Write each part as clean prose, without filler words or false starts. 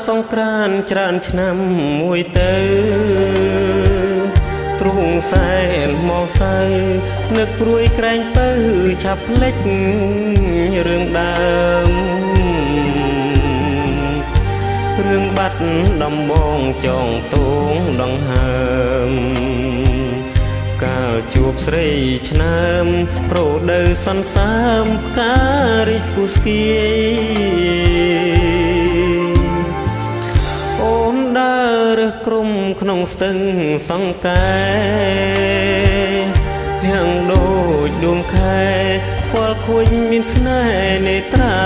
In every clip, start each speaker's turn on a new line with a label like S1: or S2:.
S1: សង្ក្រាន្តច្រើនឆ្នាំមួយទៅទ្រូងសែនមកសៅនឹកព្រួយក្រែងទៅឆាប់ភ្លេចរឿងដើមរឿងបាត់ដំបងចងតួងដង្ហើមកាលជួបស្រីឆ្នើមប្រដៅសន្សើមផ្ការីស្គូស្គីអូនដើររើសក្រុមក្នុងស្ទឹងសង្កែភាំងដូចដួងខែផ្គាល់ខួយមានស្នេហ៍នេត្រា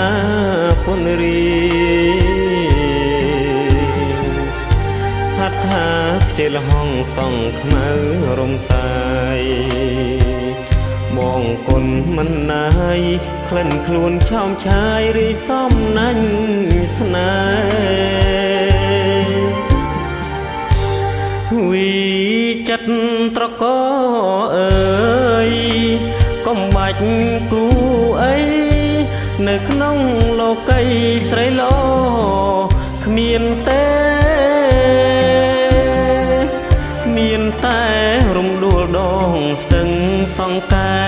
S1: ពនរីហាត់ថាខ្ជិលហងសងខ្មៅរំសាយបងគុណមិនណាយក្លិនខ្លួនឆោមឆាយរីសំណាញ់ស្នេហ៍វីចិត្តត្រកអើយកុំបាច់គូអីនៅក្នុងលោកីស្រីឡគ្មានទេមានតែរំដួលដងស្ទឹងសង្កែ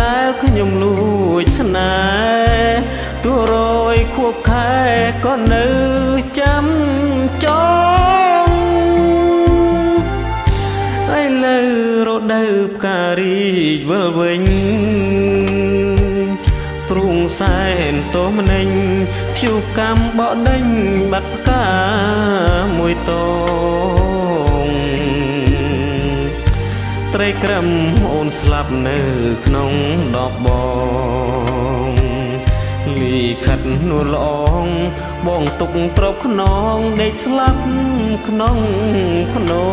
S1: ដែលខ្ញុំលួចស្នេហ៍ទោះរយខួបខែក៏នៅចាំចងឥឡូវរដូវផ្ការីកវិលវិញទ្រូងសែនតោម្នេញព្យុះកម្មបក់ដេញបាត់ផ្កាមួយតងត្រីក្រឹមអូនស្លាប់នៅក្នុងដបបងលីខិតនួនល្អងបងទុកត្រប់ខ្នងដេកស្លាប់ក្នុងភ្នំ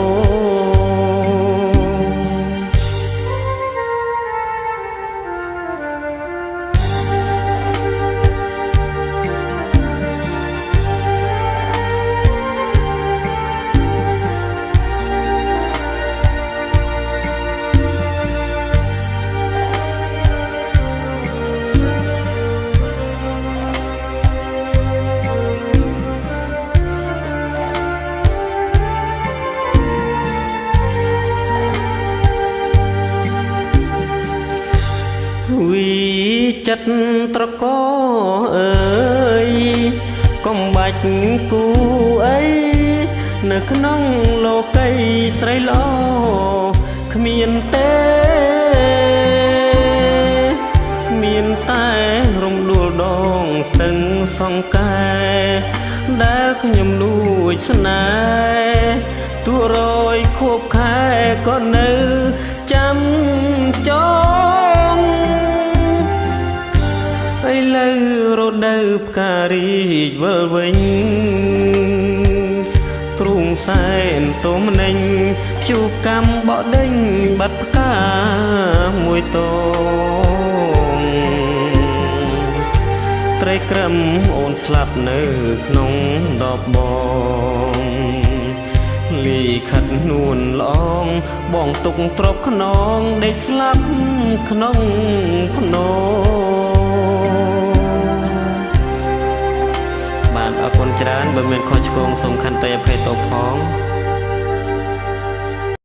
S1: វីចិត្តត្រកអើយកុំបាច់គូអីនៅក្នុងលោកីស្រីឡគ្មានទេមានតែរំដួលដងស្ទឹងសង្កែដែលខ្ញុំលួចស្នេហ៍ទោះរយខួបខែក៏នៅចាំចងឥឡូវរដូវផ្ការីកវិលវិញទ្រូងសែនតោម្នេញព្យុះកម្មបក់ដេញបាត់ផ្កាមួយតងត្រីក្រឹមអូនស្លាប់នៅក្នុងដបបងលីខិតនួនល្អងបងទុកទ្រពខ្នងដេកស្លាប់ក្នុងភ្នំបាទអរគុណច្រើនបើមានខុសឆ្គងសូមខន្តីអភ័យ